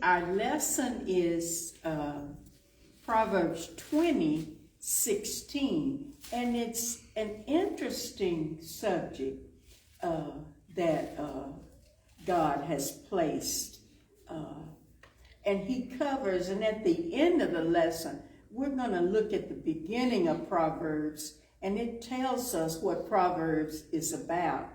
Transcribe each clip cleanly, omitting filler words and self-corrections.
Our lesson is Proverbs 20:16, and it's an interesting subject that God has placed. And he covers, and at the end of the lesson, we're going to look at the beginning of Proverbs, and it tells us what Proverbs is about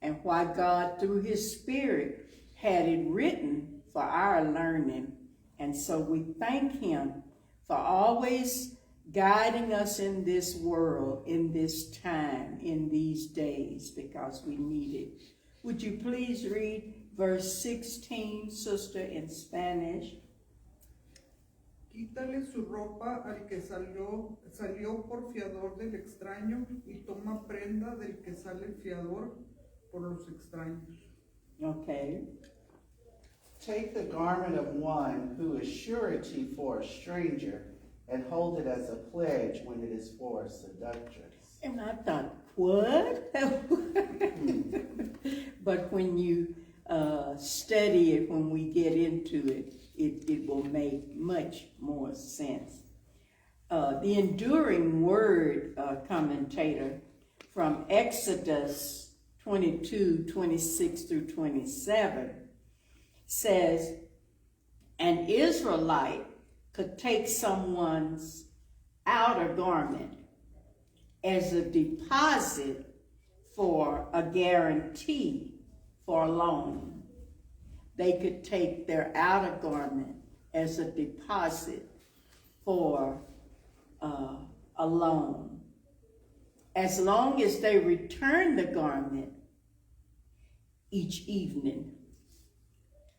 and why God, through his Spirit, had it written for our learning. And so we thank him for always guiding us in this world, in this time, in these days, because we need it. Would you please read verse 16, sister, in Spanish? Quítale su ropa al que salió por fiador del extraño, y toma prenda del que sale fiador por los extraños. Okay. Take the garment of one who is surety for a stranger, and hold it as a pledge when it is for a seductress. And I thought, what? But when you study it, when we get into it, it will make much more sense. The Enduring Word commentator from Exodus 22:26 through 27 says, an Israelite could take someone's outer garment as a deposit for a guarantee for a loan. They could take their outer garment as a deposit for a loan. As long as they return the garment each evening.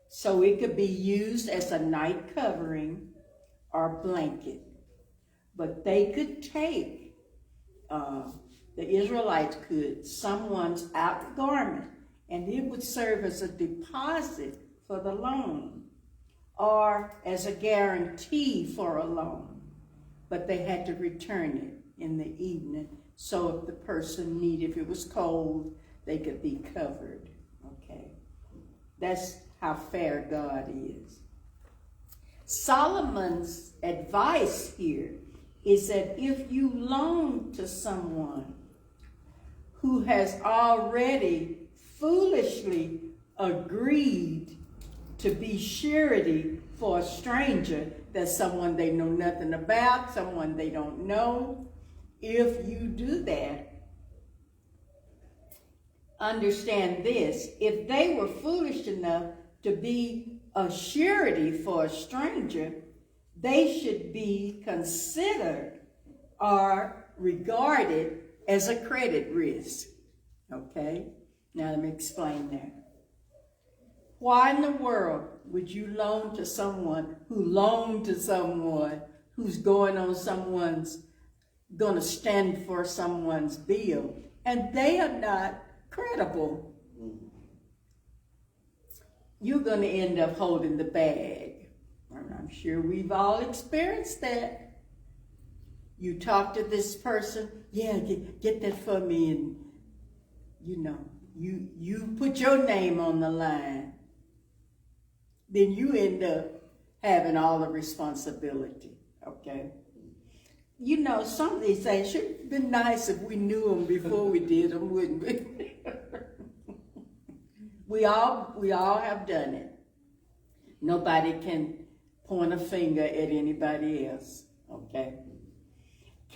So it could be used as a night covering or blanket. But they could take, the Israelites could, someone's outer garment, and it would serve as a deposit for the loan or as a guarantee for a loan. But they had to return it in the evening. So if the person needed, if it was cold, they could be covered. Okay. That's how fair God is. Solomon's advice here is that if you loan to someone who has already foolishly agreed to be surety for a stranger, that's someone they know nothing about, someone they don't know, if you do that, understand this: if they were foolish enough to be a surety for a stranger, they should be considered or regarded as a credit risk. Okay? Now let me explain that. Why in the world would you loan to someone who loaned to someone who's going to stand for someone's bill, and they are not credible? You're going to end up holding the bag. And I'm sure we've all experienced that. You talk to this person, yeah, get that for me, and you put your name on the line. Then you end up having all the responsibility, okay? Some of these things should have been nice if we knew them before we did them, wouldn't we? We all have done it. Nobody can point a finger at anybody else, okay?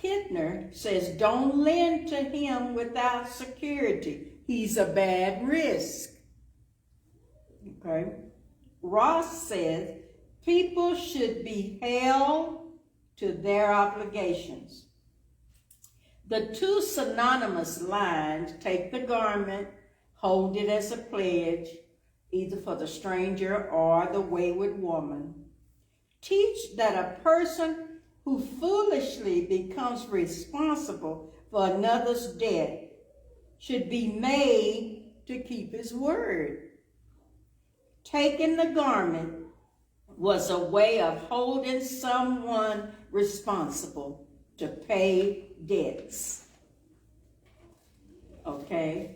Kidner says, don't lend to him without security. He's a bad risk, okay? Ross says, people should be held to their obligations. The two synonymous lines, take the garment, hold it as a pledge, either for the stranger or the wayward woman, teach that a person who foolishly becomes responsible for another's debt should be made to keep his word. Taking the garment was a way of holding someone responsible to pay debts. Okay?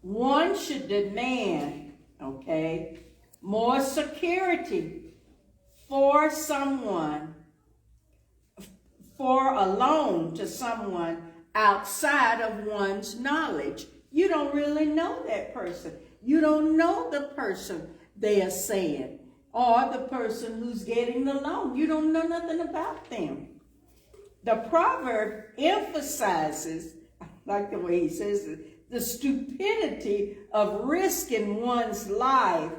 One should demand, okay, more security for someone, for a loan to someone outside of one's knowledge. You don't really know that person. You don't know the person they are saying, or the person who's getting the loan. You don't know nothing about them. The proverb emphasizes, I like the way he says it, the stupidity of risking one's life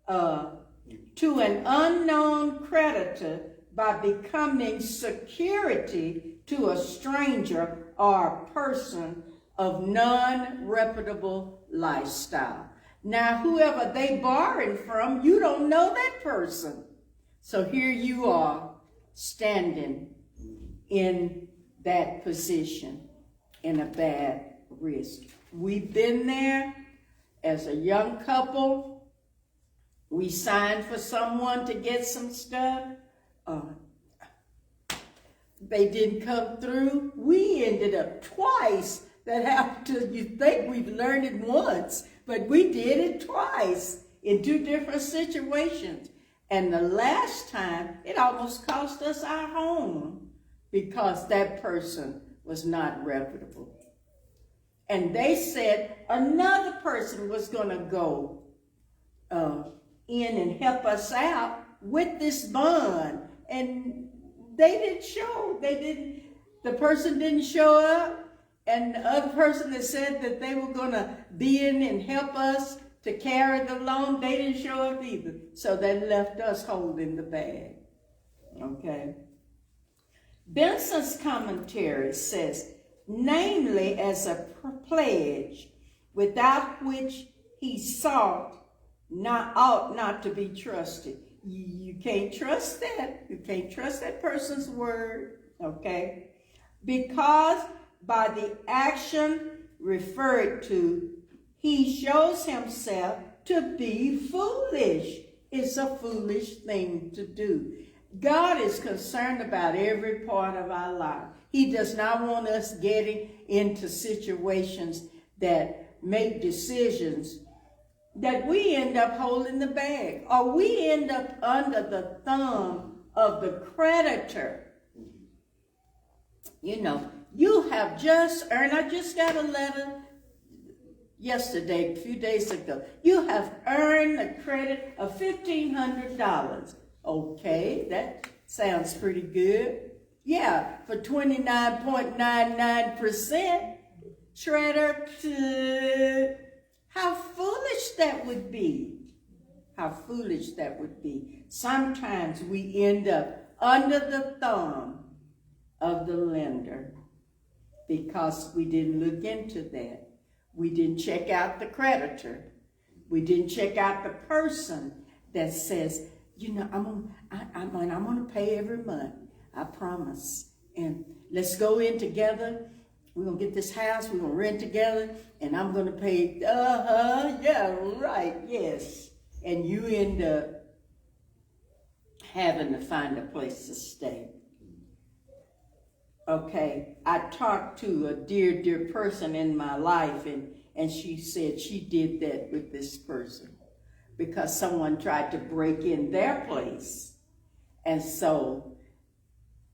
to an unknown creditor by becoming security to a stranger or a person of non-reputable lifestyle. Now, whoever they borrowing from, you don't know that person. So here you are standing in that position in a bad risk. We've been there as a young couple. We signed for someone to get some stuff. They didn't come through. We ended up twice. That after you think we've learned it once, but we did it twice in two different situations. And the last time, it almost cost us our home because that person was not reputable. And they said another person was going to go in and help us out with this bond. And they didn't show. The person didn't show up. And the other person that said that they were going to be in and help us to carry the loan, they didn't show up either. So they left us holding the bag. Okay. Benson's commentary says, namely as a pledge, without which he ought not to be trusted. You can't trust that. You can't trust that person's word. Okay. Because by the action referred to, he shows himself to be foolish. It's a foolish thing to do. God is concerned about every part of our life. He does not want us getting into situations that make decisions that we end up holding the bag, or we end up under the thumb of the creditor. You know, you have just earned, I just got a letter yesterday, a few days ago. You have earned a credit of $1,500. Okay, that sounds pretty good. Yeah, for 29.99%. Shredder, how foolish that would be. How foolish that would be. Sometimes we end up under the thumb of the lender because we didn't look into that. We didn't check out the creditor. We didn't check out the person that says, you know, I'm gonna pay every month. I promise. And let's go in together. We're gonna get this house. We're gonna rent together, and I'm gonna pay. Yeah, right. Yes. And you end up having to find a place to stay. Okay, I talked to a dear person in my life, and she said she did that with this person because someone tried to break in their place. And so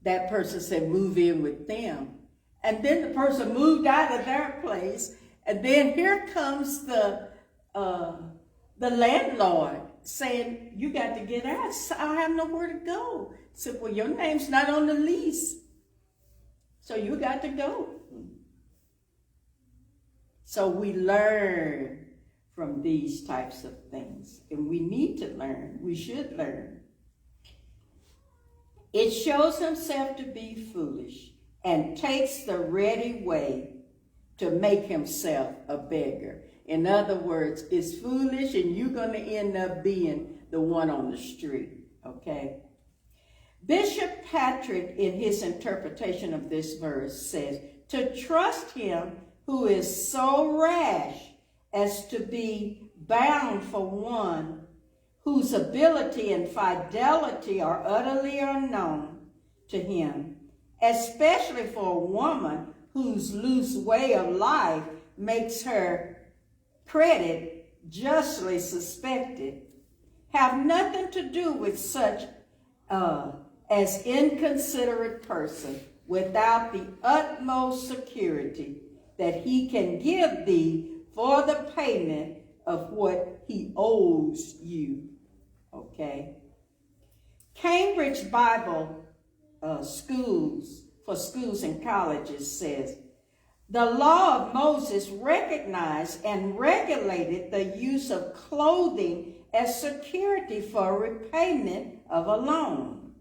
that person said, move in with them. And then the person moved out of their place. And then here comes the landlord saying, you got to get out. I have nowhere to go. I said, well, your name's not on the lease. So you got to go. So we learn from these types of things. And we need to learn. We should learn. It shows himself to be foolish and takes the ready way to make himself a beggar. In other words, it's foolish and you're going to end up being the one on the street. Okay? Bishop Patrick, in his interpretation of this verse, says, to trust him who is so rash as to be bound for one whose ability and fidelity are utterly unknown to him, especially for a woman whose loose way of life makes her credit justly suspected, have nothing to do with such as inconsiderate person without the utmost security that he can give thee for the payment of what he owes you. Okay? Cambridge Bible schools and colleges says, the law of Moses recognized and regulated the use of clothing as security for repayment of a loan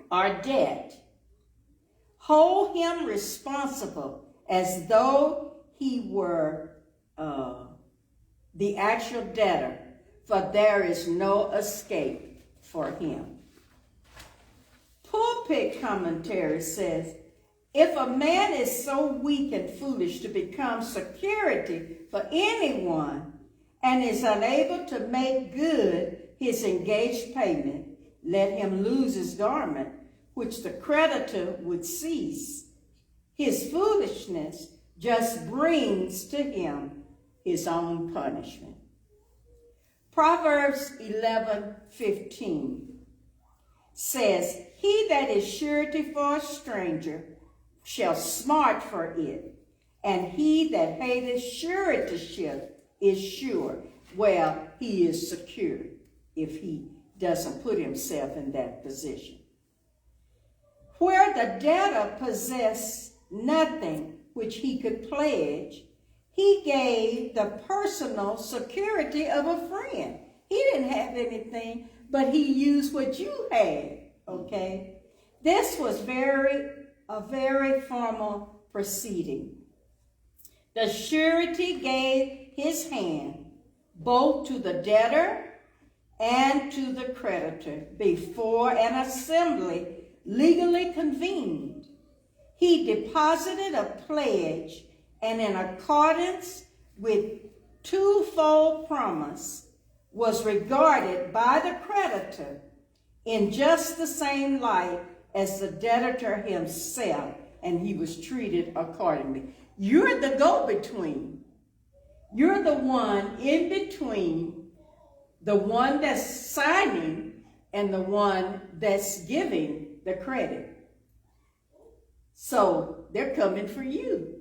or debt. Hold him responsible as though he were the actual debtor, for there is no escape for him. Pulpit commentary says, if a man is so weak and foolish to become security for anyone and is unable to make good his engaged payment, let him lose his garment, which the creditor would seize. His foolishness just brings to him his own punishment. Proverbs 11:15 says, he that is surety for a stranger shall smart for it, and he that hateth suretyship is sure. Well, he is secure if he doesn't put himself in that position. Where the debtor possessed nothing which he could pledge, he gave the personal security of a friend. He didn't have anything, but he used what you had, okay? This was a very formal proceeding. The surety gave his hand both to the debtor and to the creditor before an assembly legally convened. He deposited a pledge, and in accordance with twofold promise was regarded by the creditor in just the same light as the debtor himself, and he was treated accordingly. You're the go-between. You're the one in between, the one that's signing and the one that's giving the credit. So they're coming for you.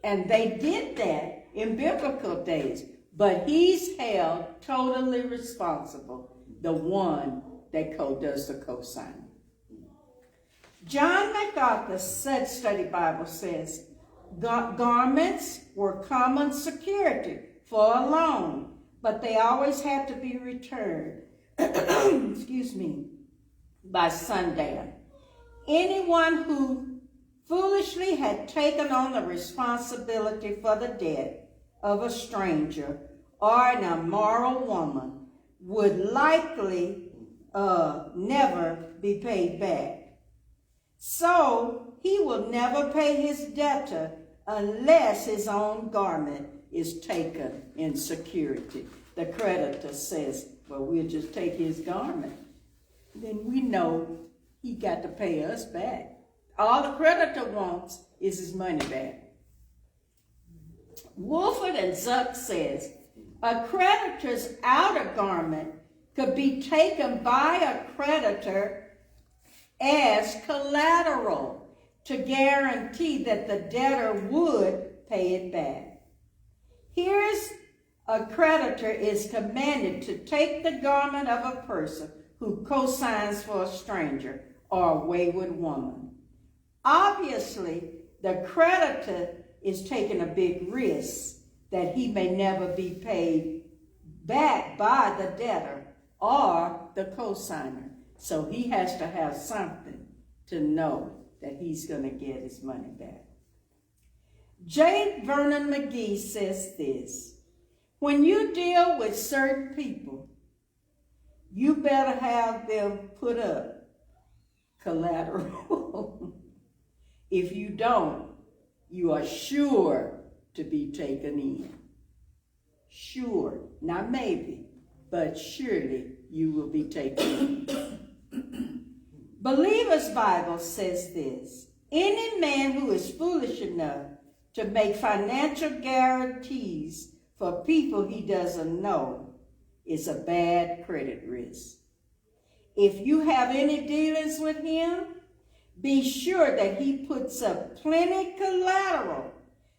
And they did that in biblical days. But he's held totally responsible, the one that does the co-signing. John MacArthur's Set Study Bible says, garments were common security for a loan, but they always had to be returned, by sundown. Anyone who foolishly had taken on the responsibility for the debt of a stranger or an immoral woman would likely never be paid back. So he will never pay his debtor unless his own garment is taken in security. The creditor says, well, we'll just take his garment. Then we know he got to pay us back. All the creditor wants is his money back. Wolford and Zuck says, a creditor's outer garment could be taken by a creditor as collateral to guarantee that the debtor would pay it back. Here's a creditor is commanded to take the garment of a person who co-signs for a stranger or a wayward woman. Obviously, the creditor is taking a big risk that he may never be paid back by the debtor or the co-signer. So he has to have something to know that he's going to get his money back. J. Vernon McGee says this, when you deal with certain people, you better have them put up collateral. If you don't, you are sure to be taken in. Sure, not maybe, but surely you will be taken in. Believer's Bible says this, any man who is foolish enough to make financial guarantees for people he doesn't know is a bad credit risk. If you have any dealings with him, be sure that he puts up plenty collateral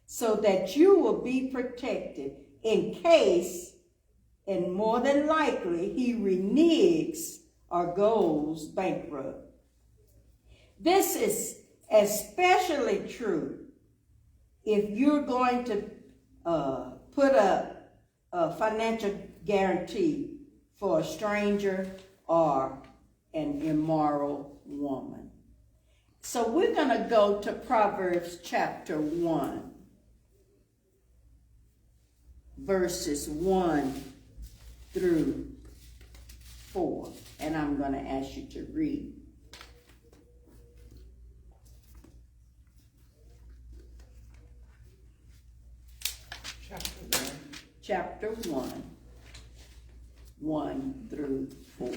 so that you will be protected in case, and more than likely, he reneges or goes bankrupt. This is especially true if you're going to put up a financial guarantee for a stranger or an immoral woman. So we're going to go to Proverbs chapter 1, verses 1 through 4. And I'm going to ask you to read. Chapter 1, 1 through 4.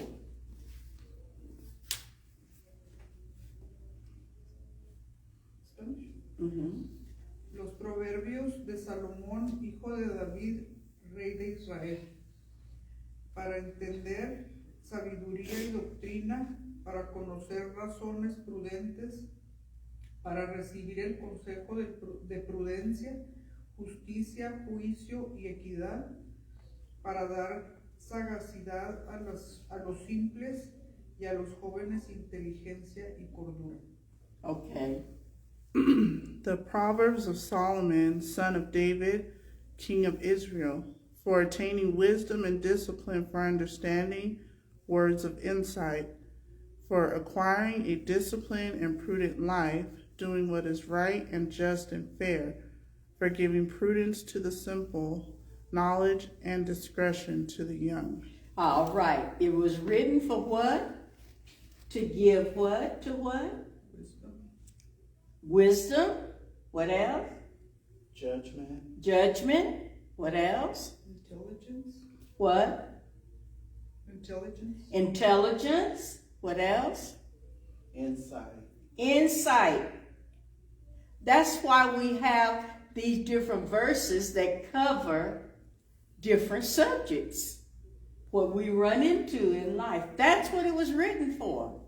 Spanish. Mm-hmm. Los proverbios de Salomón, hijo de David, rey de Israel, para entender sabiduría y doctrina, para conocer razones prudentes, para recibir el consejo de prudencia, justicia, juicio y equidad, para dar sagacidad a los simples y a los jóvenes inteligencia y cordura. Okay. The Proverbs of Solomon, son of David, king of Israel, for attaining wisdom and discipline, for understanding words of insight, for acquiring a disciplined and prudent life, doing what is right and just and fair, for giving prudence to the simple, knowledge and discretion to the young. All right. It was written for what? To give what to what? Wisdom. Wisdom. What else? Judgment. Judgment. What else? Intelligence. What? Intelligence. Intelligence. What else? Insight. Insight. That's why we have these different verses that cover different subjects, what we run into in life. That's what it was written for.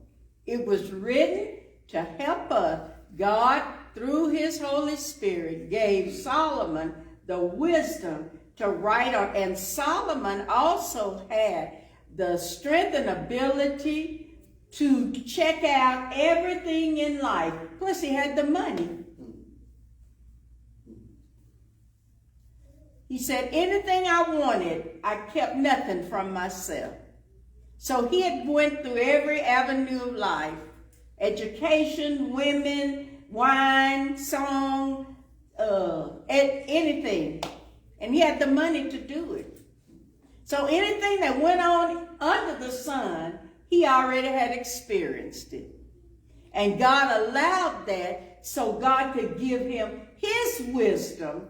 It was written to help us. God, through his Holy Spirit, gave Solomon the wisdom to write on. And Solomon also had the strength and ability to check out everything in life. Plus, he had the money. He said, anything I wanted, I kept nothing from myself. So he had went through every avenue of life. Education, women, wine, song, anything. And he had the money to do it. So anything that went on under the sun, he already had experienced it. And God allowed that so God could give him his wisdom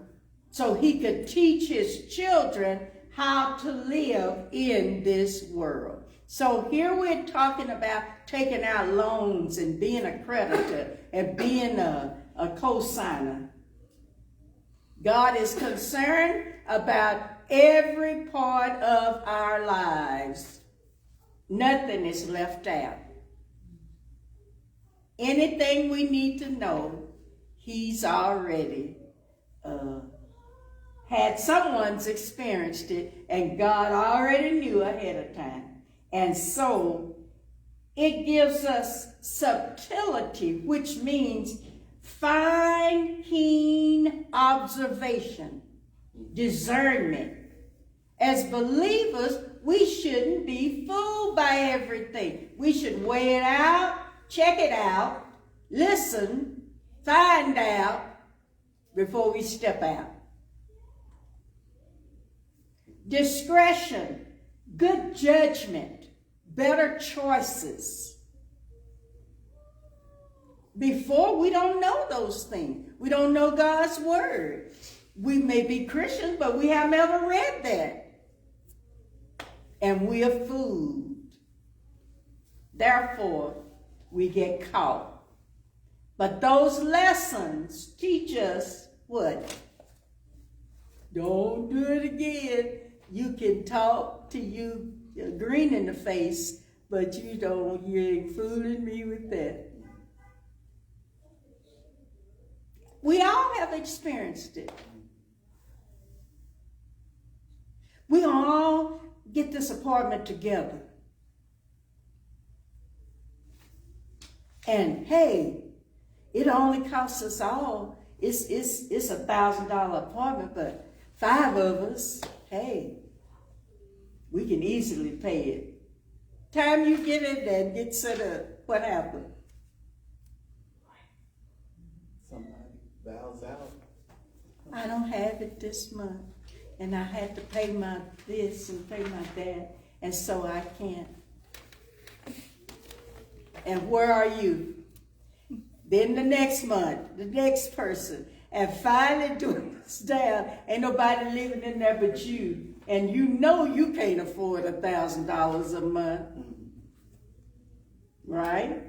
so he could teach his children how to live in this world. So here we're talking about taking out loans and being a creditor and being a co-signer. God is concerned about every part of our lives. Nothing is left out. Anything we need to know, he's already had someone's experienced it, and God already knew ahead of time. And so it gives us subtlety, which means fine, keen observation, discernment. As believers, we shouldn't be fooled by everything. We should weigh it out, check it out, listen, find out before we step out. Discretion, good judgment, better choices. Before, we don't know those things. We don't know God's word. We may be Christians, but we haven't ever read that. And we are fooled. Therefore, we get caught. But those lessons teach us what? Don't do it again. You can talk to you green in the face, but you ain't fooling me with that. We all have experienced it. We all get this apartment together. And hey, it only costs us all, it's $1,000 apartment, but 5 of us, hey, we can easily pay it. Time you get in there and get set up, what happened? Somebody bows out. I don't have it this month, and I had to pay my this and pay my that, and so I can't. And where are you? Then the next month, the next person, and finally it's down. Ain't nobody living in there but you, and you know you can't afford $1,000 a month, right?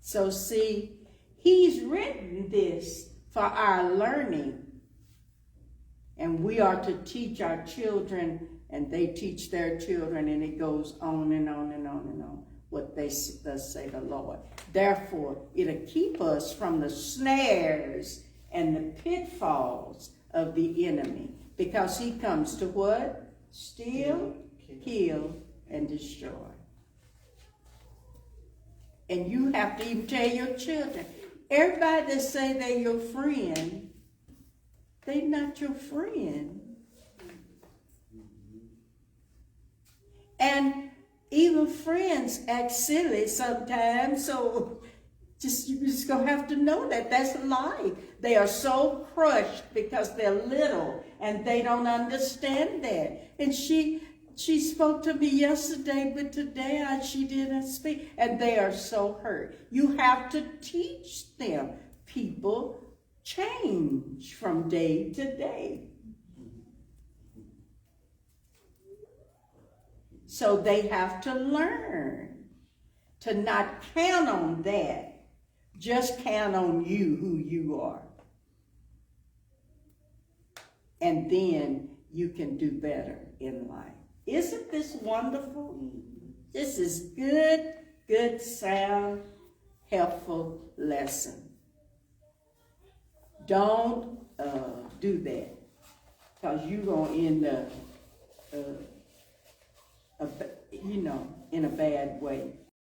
So see, he's written this for our learning. And we are to teach our children, and they teach their children, and it goes on and on and on and on, what thus say the Lord. Therefore, it'll keep us from the snares and the pitfalls of the enemy. Because he comes to what? Steal, kill, and destroy. And you have to even tell your children. Everybody that say they're your friend, they're not your friend. And even friends act silly sometimes, so you're just gonna have to know that that's a lie. They are so crushed because they're little and they don't understand that. And she spoke to me yesterday, but today she didn't speak. And they are so hurt. You have to teach them. People change from day to day. So they have to learn to not count on that. Just count on you, who you are. And then you can do better in life. Isn't this wonderful? This is good, sound, helpful lesson. Don't do that, because you're going to end up, in a bad way.